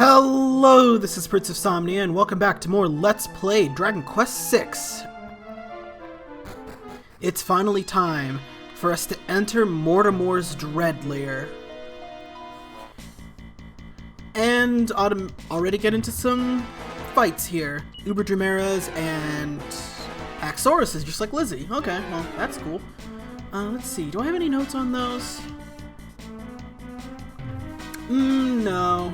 Hello, this is Prince of Somnia, and welcome back to more Let's Play Dragon Quest VI. It's finally time for us to enter Mortamor's Dreadlair. And already get into some fights here. Uber Drumeras and Axoruses, just like Lizzie. Okay, well, that's cool. Let's see, do I have any notes on those? No.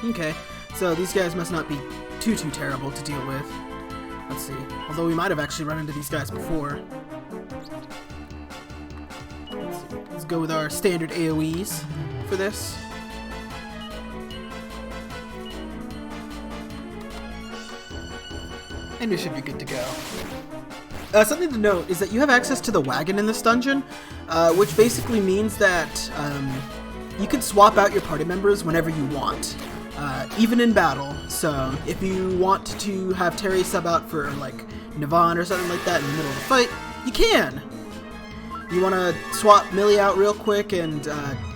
Okay, so these guys must not be too terrible to deal with. Let's see. Although we might have actually run into these guys before. Let's go with our standard AoEs for this. And we should be good to go. Something to note is that you have access to the wagon in this dungeon, which basically means that you can swap out your party members whenever you want. Even in battle. So if you want to have Terry sub out for like Navon or something like that in the middle of the fight, you can. You want to swap Millie out real quick and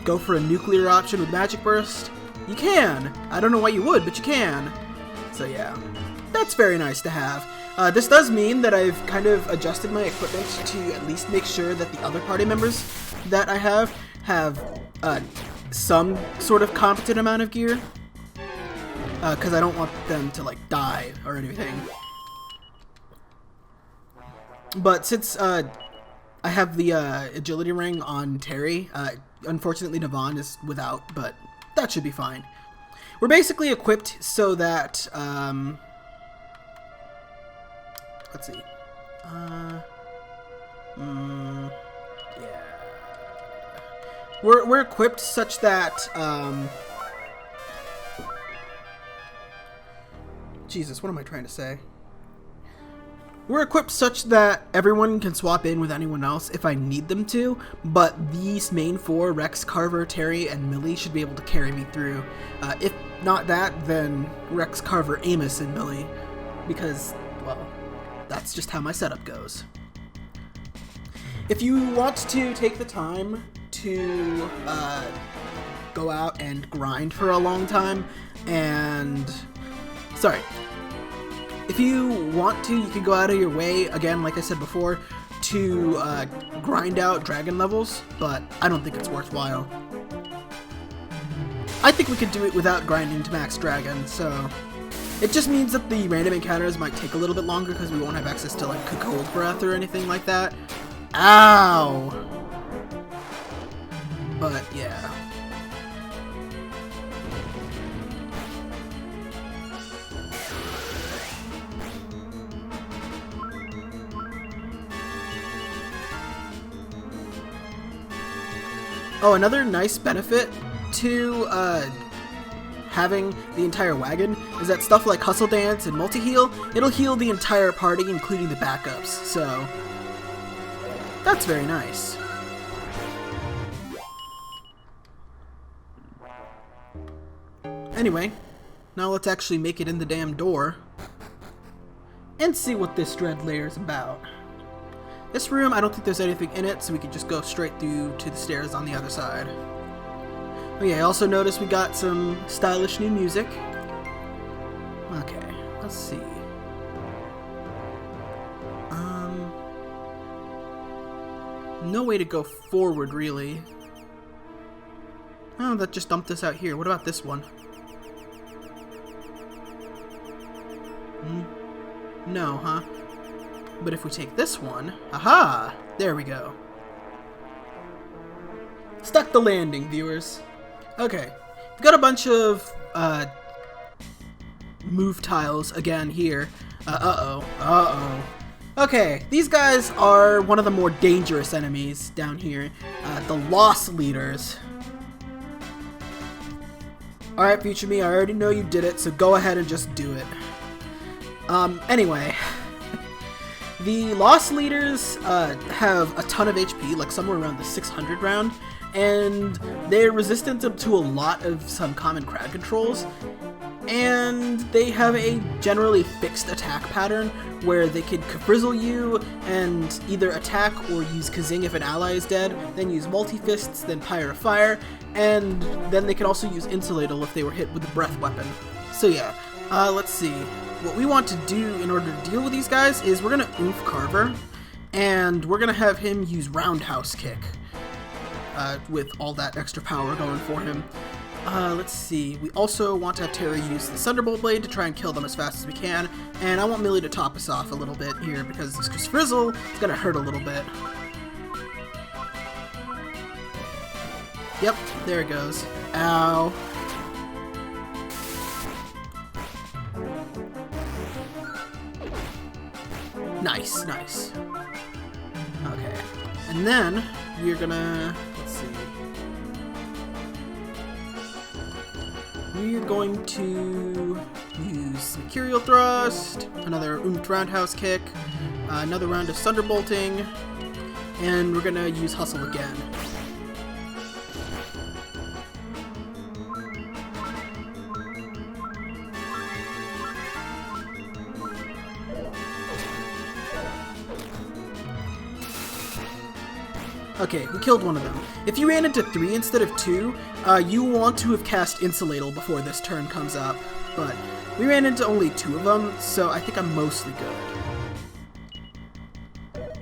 go for a nuclear option with Magic Burst? You can. I don't know why you would, but you can. So yeah, that's very nice to have. This does mean that I've kind of adjusted my equipment to at least make sure that the other party members that I have some sort of competent amount of gear. Because I don't want them to, like, die or anything. But since I have the agility ring on Terry, unfortunately Navon is without, but that should be fine. We're basically equipped so that, let's see. Yeah. We're equipped such that, Jesus, what am I trying to say? We're equipped such that everyone can swap in with anyone else if I need them to, but these main four, Rex, Carver, Terry, and Millie, should be able to carry me through. If not that, then Rex, Carver, Amos, and Millie, because, well, that's just how my setup goes. If you want to take the time to go out and grind for a long time, and... Sorry. If you want to, you can go out of your way, again, like I said before, to grind out dragon levels, but I don't think it's worthwhile. I think we could do it without grinding to max dragon, so... It just means that the random encounters might take a little bit longer because we won't have access to, like, cold breath or anything like that. Ow! But, yeah. Oh, another nice benefit to having the entire wagon is that stuff like Hustle Dance and Multi-Heal, it'll heal the entire party, including the backups, so that's very nice. Anyway, now let's actually make it in the damn door and see what this Dreadlair is about. This room, I don't think there's anything in it, so we can just go straight through to the stairs on the other side. Oh yeah, I also noticed we got some stylish new music. Okay, let's see. No way to go forward, really. Oh, that just dumped us out here. What about this one? No, huh? But if we take this one, aha! There we go. Stuck the landing, viewers. Okay, we've got a bunch of move tiles again here. Okay, these guys are one of the more dangerous enemies down here. The Lost Leaders. Alright, future me, I already know you did it, so go ahead and just do it. Anyway. The Lost Leaders have a ton of HP, like somewhere around the 600 round, and they're resistant to a lot of some common crowd controls. and they have a generally fixed attack pattern where they could frizzle you and either attack or use Kazing if an ally is dead, then use multi-fists, then Pyre of Fire, and then they can also use Insuladle if they were hit with a breath weapon. So yeah, let's see. What we want to do in order to deal with these guys is we're going to Oomph Carver, and we're going to have him use Roundhouse Kick with all that extra power going for him. Let's see. We also want to have Terry use the Thunderbolt Blade to try and kill them as fast as we can. And I want Millie to top us off a little bit here because this Frizzle is going to hurt a little bit. Yep, there it goes. Ow. Nice, nice. Okay. And then we're gonna... let's see. We're going to use Mercurial Thrust, another Oomph Roundhouse Kick, another round of Thunderbolting, and we're gonna use Hustle again. Okay, we killed one of them. If you ran into 3 instead of 2, you want to have cast Insuladle before this turn comes up, but we ran into only 2 of them, so I think I'm mostly good.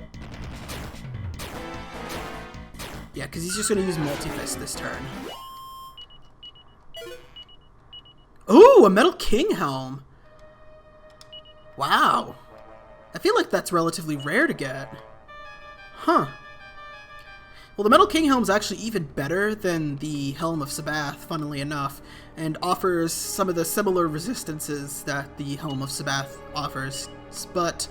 Yeah, because he's just going to use Multi-Fist this turn. Ooh, a Metal King Helm! Wow. I feel like that's relatively rare to get. Huh. Well, the Metal King Helm is actually even better than the Helm of Sabath, funnily enough, and offers some of the similar resistances that the Helm of Sabath offers, but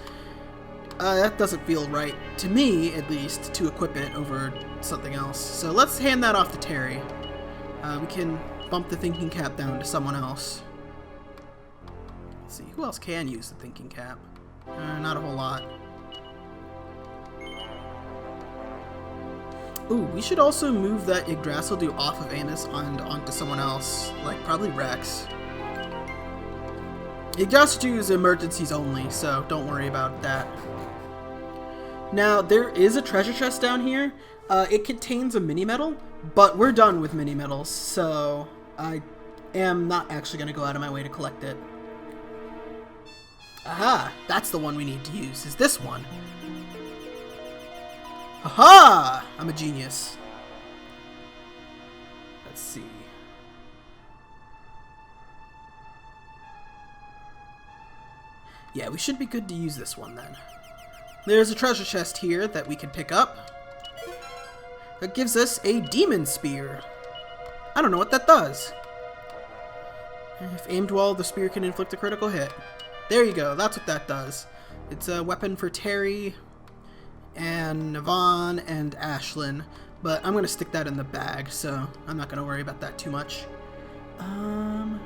that doesn't feel right, to me at least, to equip it over something else. So let's hand that off to Terry. We can bump the Thinking Cap down to someone else. Let's see, who else can use the Thinking Cap? Not a whole lot. Ooh, we should also move that Yggdrasil Dew off of Amos and onto someone else, like probably Rex. Yggdrasil Dew is emergencies only, so don't worry about that. Now, there is a treasure chest down here. It contains a mini-medal, but we're done with mini-medals, so I am not actually going to go out of my way to collect it. Aha! That's the one we need to use, is this one. Aha! I'm a genius. Let's see. Yeah, we should be good to use this one then. There's a treasure chest here that we can pick up. That gives us a Demon Spear. I don't know what that does. If aimed well, the spear can inflict a critical hit. There you go, that's what that does. It's a weapon for Terry and Navon and Ashlyn, but I'm gonna stick that in the bag, so I'm not gonna worry about that too much. And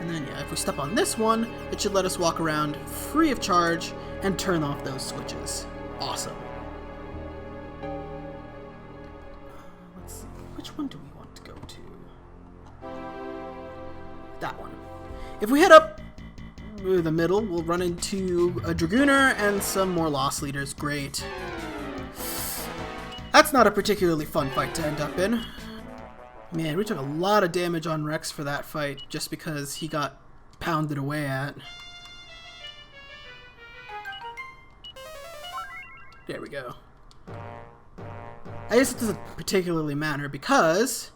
then yeah, if we step on this one, it should let us walk around free of charge and turn off those switches. Awesome. Let's see, which one do we want to go to? That one. If we head up the middle, we'll run into a Dragooner and some more Lost Leaders. Great. That's not a particularly fun fight to end up in. Man, we took a lot of damage on Rex for that fight just because he got pounded away at. There we go. I guess it doesn't particularly matter because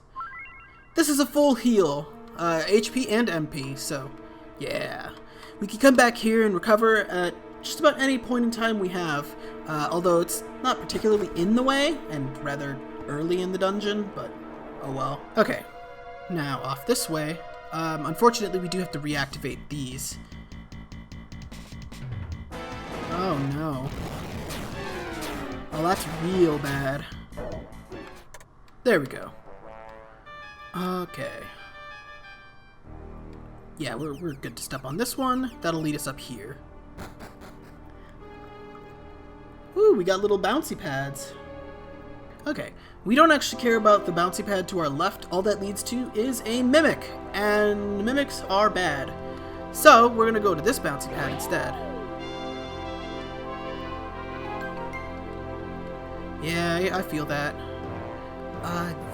this is a full heal, HP and MP, so yeah. We can come back here and recover at just about any point in time we have, although it's not particularly in the way, and rather early in the dungeon, but oh well. Okay, now off this way. Unfortunately, we do have to reactivate these. Oh no. Oh, that's real bad. There we go. Okay. Yeah, we're good to step on this one. That'll lead us up here. Ooh, we got little bouncy pads. Okay, we don't actually care about the bouncy pad to our left. All that leads to is a mimic, and mimics are bad. So we're gonna go to this bouncy pad instead. Yeah, I feel that.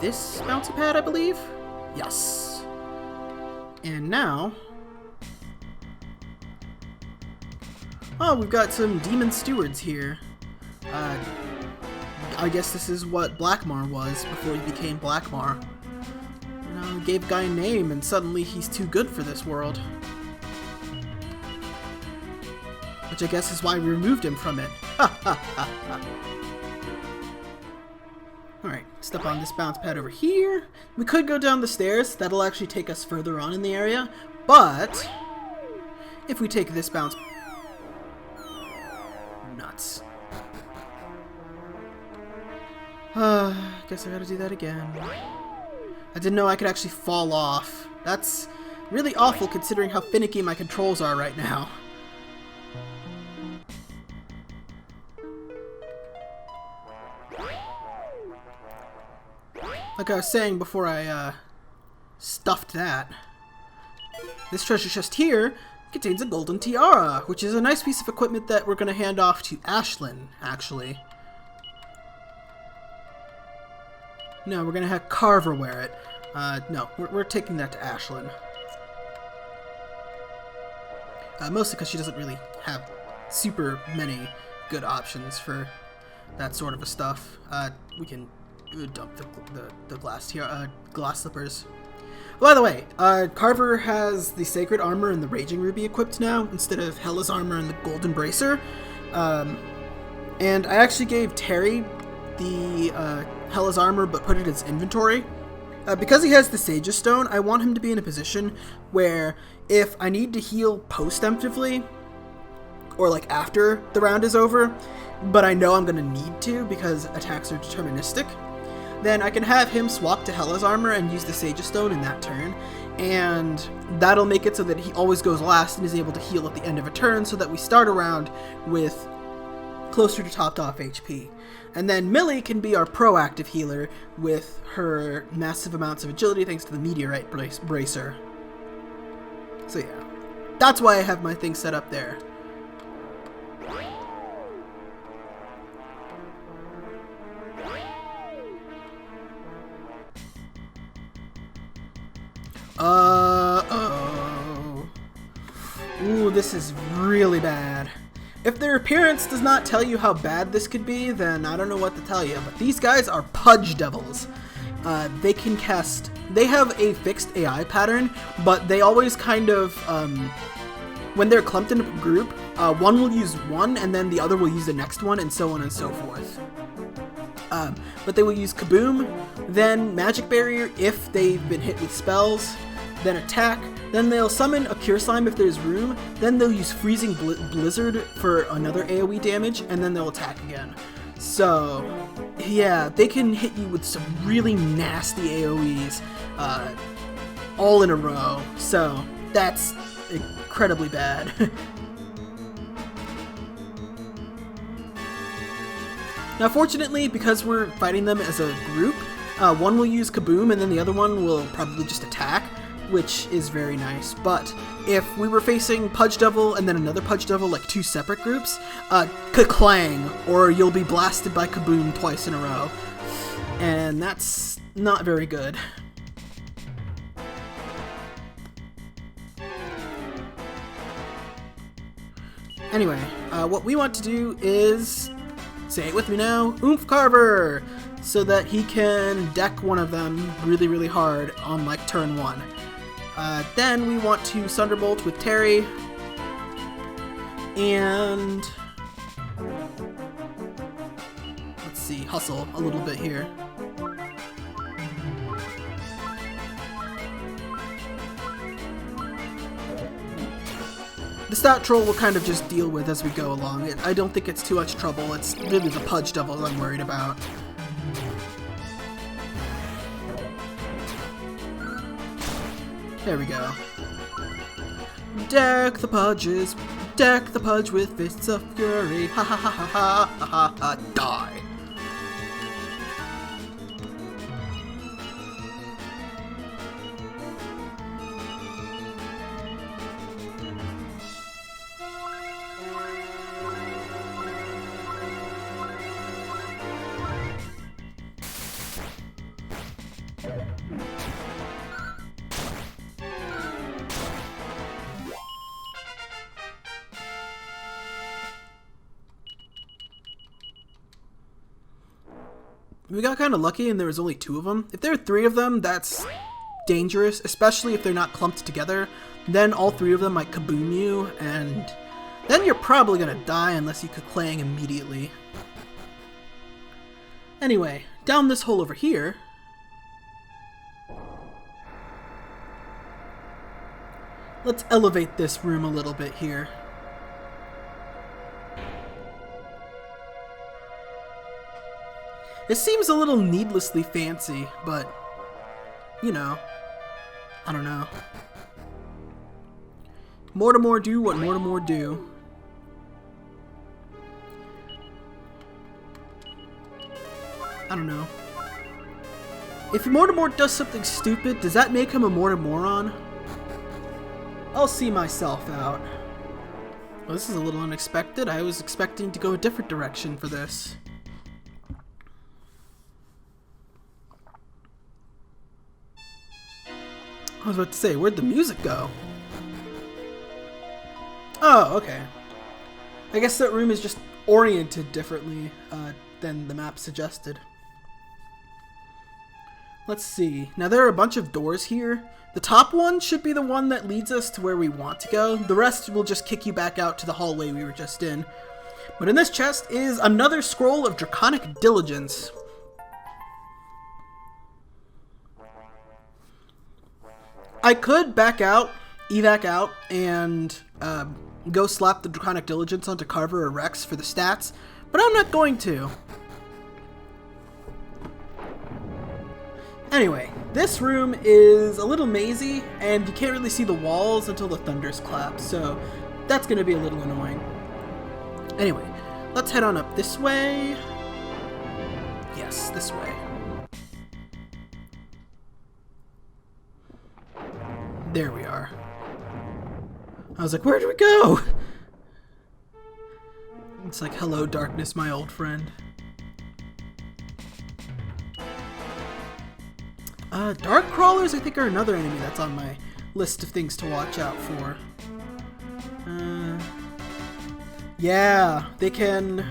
This bouncy pad, I believe? Yes. And now... oh, we've got some demon stewards here. I guess this is what Blackmar was before he became Blackmar. You know, gave a guy a name and suddenly he's too good for this world. Which I guess is why we removed him from it. Ha ha ha ha. Alright, step on this bounce pad over here. We could go down the stairs. That'll actually take us further on in the area. But if we take this bounce... nuts. Guess I gotta do that again. I didn't know I could actually fall off. That's really awful considering how finicky my controls are right now. Like I was saying before I stuffed that, this treasure chest here contains a golden tiara, which is a nice piece of equipment that we're going to hand off to Ashlyn, actually. No, we're going to have Carver wear it. No, we're taking that to Ashlyn. Mostly because she doesn't really have super many good options for that sort of a stuff. We can dump the glass slippers. By the way, Carver has the Sacred Armor and the Raging Ruby equipped now, instead of Hela's Armor and the Golden Bracer. And I actually gave Terry the Hela's Armor, but put it in his inventory. Because he has the Sage's Stone, I want him to be in a position where if I need to heal post-emptively, or like after the round is over, but I know I'm going to need to because attacks are deterministic, then I can have him swap to Hela's Armor and use the Sage's Stone in that turn, and that'll make it so that he always goes last and is able to heal at the end of a turn, so that we start a round with closer to topped off HP. And then Millie can be our proactive healer with her massive amounts of agility thanks to the Meteorite Bracer. So yeah, that's why I have my thing set up there. Uh-oh. Ooh, this is really bad. If their appearance does not tell you how bad this could be, then I don't know what to tell you. But these guys are Pudge Devils. They can cast... they have a fixed AI pattern, but they always kind of... when they're clumped in a group, one will use one, and then the other will use the next one, and so on and so forth. But they will use Kaboom, then Magic Barrier if they've been hit with spells, then Attack, then they'll summon a Cure Slime if there's room, then they'll use Freezing Blizzard for another AoE damage, and then they'll attack again. So, yeah, they can hit you with some really nasty AoEs all in a row, so that's incredibly bad. Now fortunately, because we're fighting them as a group, one will use Kaboom and then the other one will probably just attack, which is very nice. But if we were facing Pudge Devil and then another Pudge Devil, like two separate groups, ka-clang, or you'll be blasted by Kaboom twice in a row. And that's not very good. Anyway, what we want to do is... say it with me now, Oomph Carver! So that he can deck one of them really, really hard on, like, turn 1. Then we want to Thunderbolt with Terry. And... let's see, hustle a little bit here. The stat troll will kind of just deal with as we go along. I don't think it's too much trouble. It's really the Pudge Devils I'm worried about. There we go. Deck the Pudges. Deck the Pudge with Fists of Fury. Ha ha ha ha ha ha ha. Die. We got kind of lucky and there was only 2 of them. If there are 3 of them, that's dangerous, especially if they're not clumped together. Then all 3 of them might kaboom you, and then you're probably gonna die unless you could clang immediately. Anyway, down this hole over here, let's elevate this room a little bit here. It seems a little needlessly fancy, but, you know, I don't know. Mortamor do what Mortamor do. I don't know. If Mortamor does something stupid, does that make him a Mortamoron? I'll see myself out. Well, this is a little unexpected. I was expecting to go a different direction for this. I was about to say, where'd the music go? Oh, okay. I guess that room is just oriented differently than the map suggested. Let's see. Now there are a bunch of doors here. The top one should be the one that leads us to where we want to go. The rest will just kick you back out to the hallway we were just in. But in this chest is another scroll of Draconic Diligence. I could back out, evac out, and go slap the Draconic Diligence onto Carver or Rex for the stats, but I'm not going to. Anyway, this room is a little mazy, and you can't really see the walls until the thunders clap, so that's going to be a little annoying. Anyway, let's head on up this way. Yes, this way. There we are. I was like, where do we go? It's like, hello darkness, my old friend. Dark crawlers, I think, are another enemy that's on my list of things to watch out for. Yeah, they can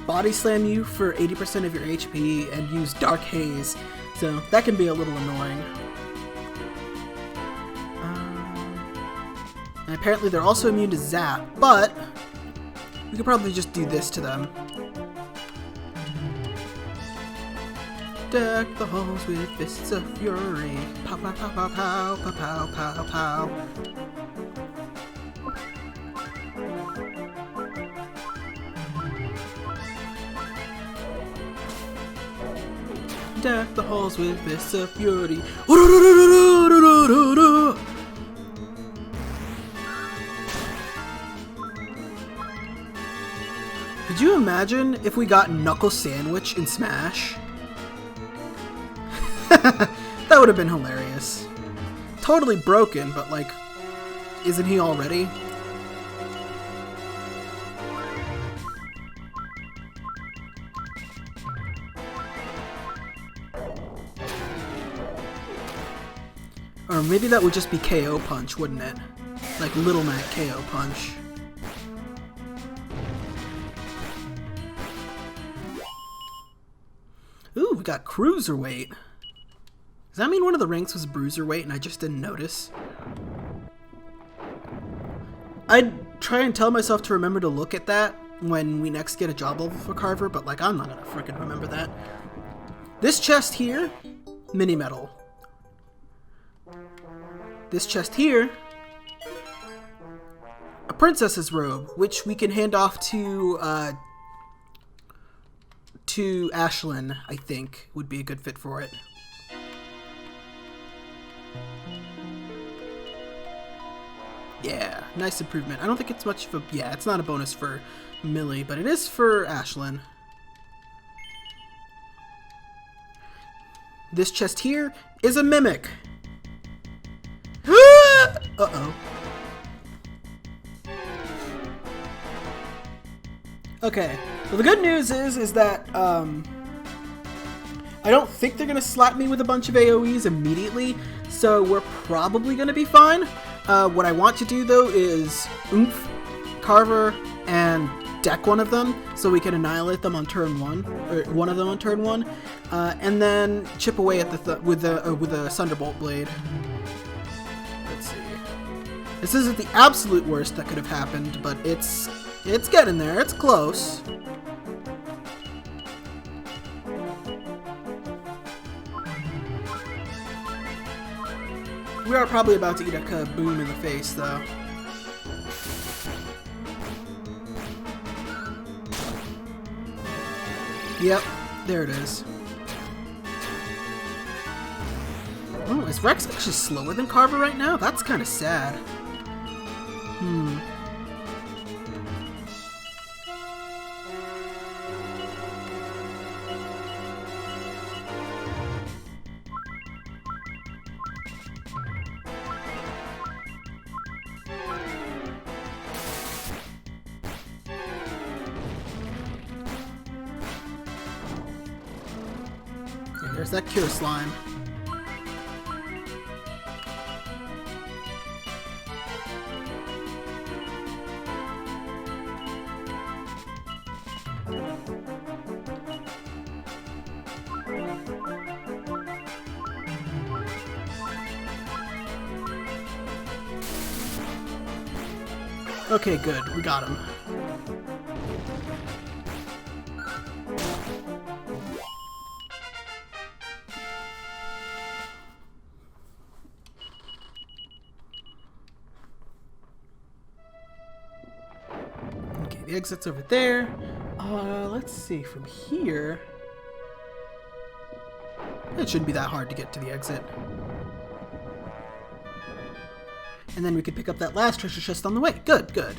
body slam you for 80% of your HP and use Dark Haze, so that can be a little annoying. And apparently they're also immune to Zap, but we could probably just do this to them. Deck the halls with fists of fury. Pow, pow, pow, pow, pow, pow, pow, pow, pow. Deck the halls with fists of fury. Could you imagine if we got Knuckle Sandwich in Smash? That would have been hilarious. Totally broken, but like, isn't he already? Or maybe that would just be KO Punch, wouldn't it? Like Little Mac KO Punch. Ooh, we got Cruiserweight. Does that mean one of the ranks was Bruiserweight and I just didn't notice? I'd try and tell myself to remember to look at that when we next get a job level for Carver, but like, I'm not gonna freaking remember that. This chest here, Mini Metal. This chest here, a princess's robe, which we can hand off to Ashlyn, I think, would be a good fit for it. Yeah, nice improvement. I don't think it's much of a... Yeah, it's not a bonus for Millie, but it is for Ashlyn. This chest here is a Mimic. Uh-oh. Okay, well the good news is that, I don't think they're gonna slap me with a bunch of AoEs immediately, so we're probably gonna be fine. What I want to do though is Oomph, Carver, and deck one of them so we can annihilate them on turn 1, or one of them on turn 1, and then chip away at the with a Thunderbolt Blade. Let's see. This isn't the absolute worst that could have happened, but it's getting there. It's close. We are probably about to eat a kaboom in the face, though. Yep, there it is. Oh, is Rex actually slower than Carver right now? That's kind of sad. There's that Cure Slime. Okay, good. We got him. Okay, the exit's over there. Let's see, from here... It shouldn't be that hard to get to the exit. And then we could pick up that last treasure chest on the way. Good, good.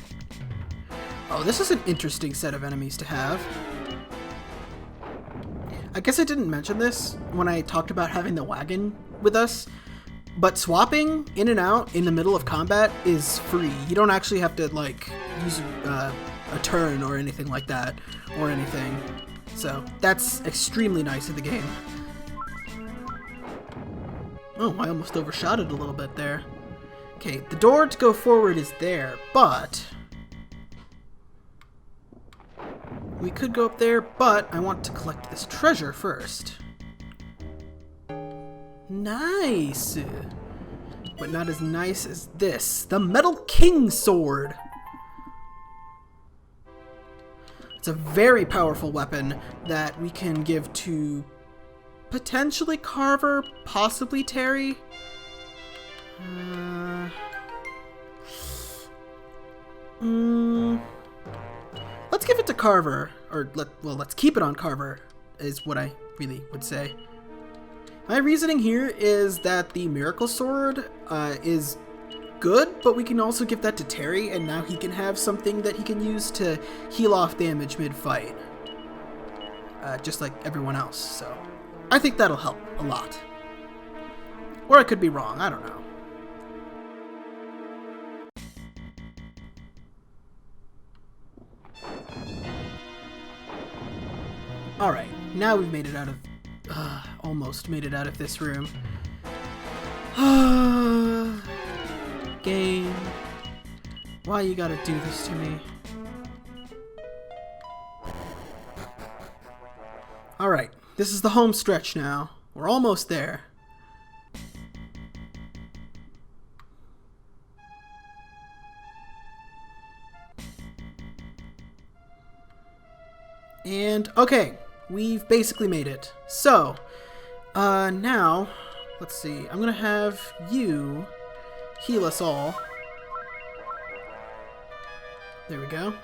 Oh, this is an interesting set of enemies to have. I guess I didn't mention this when I talked about having the wagon with us, but swapping in and out in the middle of combat is free. You don't actually have to, like, use a turn or anything like that, or anything. So, that's extremely nice of the game. Oh, I almost overshot it a little bit there. Okay, the door to go forward is there, but... we could go up there, but I want to collect this treasure first. Nice! But not as nice as this. The Metal King Sword! It's a very powerful weapon that we can give to potentially Carver, possibly Terry. Let's give it to Carver, or let's keep it on Carver, is what I really would say. My reasoning here is that the Miracle Sword is good, but we can also give that to Terry, and now he can have something that he can use to heal off damage mid-fight, just like everyone else. So I think that'll help a lot. Or I could be wrong, I don't know. Alright, now we've made it out of... almost made it out of this room. Game. Why you gotta do this to me? Alright, this is the home stretch now. We're almost there. And, okay, we've basically made it. So, now, let's see, I'm gonna have you heal us all. There we go.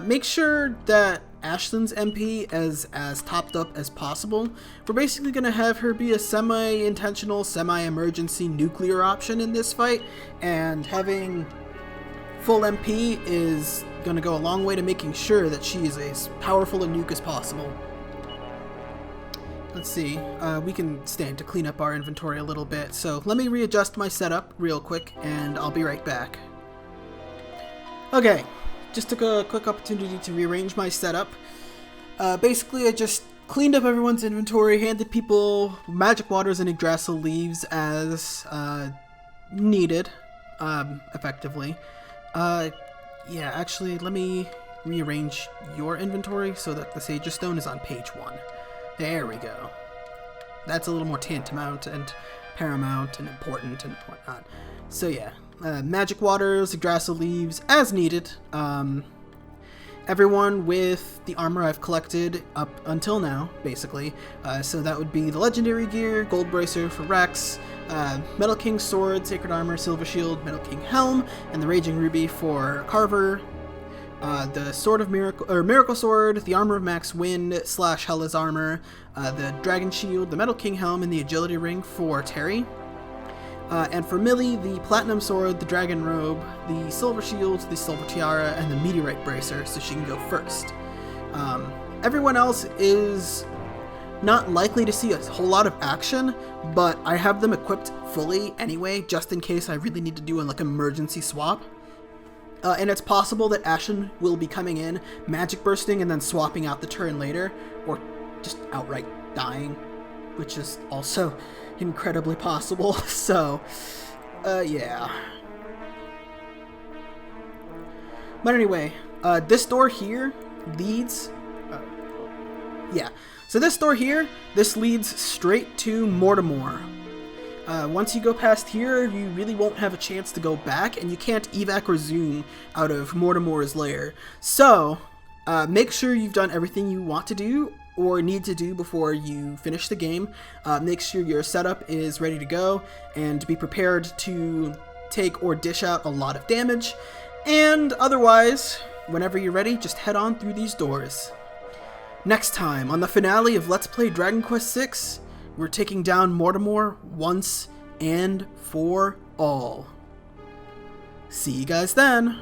Make sure that Ashlyn's MP is as topped up as possible. We're basically gonna have her be a semi-intentional, semi-emergency nuclear option in this fight, and having full MP is gonna go a long way to making sure that she is as powerful a nuke as possible. Let's see, we can stand to clean up our inventory a little bit, so let me readjust my setup real quick, and I'll be right back. Okay, just took a quick opportunity to rearrange my setup. Basically, I just cleaned up everyone's inventory, handed people magic waters and Yggdrasil leaves as needed, effectively. Yeah, actually, let me rearrange your inventory so that the Sager Stone is on page 1. There we go. That's a little more tantamount and paramount and important and whatnot. So yeah, magic waters, Yggdrasil leaves, as needed. Everyone with the armor I've collected up until now, basically. So that would be the legendary gear, Gold Bracer for Rex, Metal King Sword, Sacred Armor, Silver Shield, Metal King Helm, and the Raging Ruby for Carver. The Sword of Miracle Sword, the Armor of Max Wind / Hela's Armor, the Dragon Shield, the Metal King Helm, and the Agility Ring for Terry. And for Millie, the Platinum Sword, the Dragon Robe, the Silver Shield, the Silver Tiara, and the Meteorite Bracer, so she can go first. Everyone else is not likely to see a whole lot of action, but I have them equipped fully anyway, just in case I really need to do an emergency swap. And it's possible that Ashen will be coming in, magic bursting, and then swapping out the turn later, or just outright dying, which is also incredibly possible. So, yeah. But anyway, this door here leads... yeah. So this door here, this leads straight to Mortamor. Once you go past here, you really won't have a chance to go back, and you can't evac or zoom out of Mortamor's lair. So, make sure you've done everything you want to do or need to do before you finish the game. Make sure your setup is ready to go, and be prepared to take or dish out a lot of damage. And otherwise, whenever you're ready, just head on through these doors. Next time, on the finale of Let's Play Dragon Quest VI, we're taking down Mortamor once and for all. See you guys then!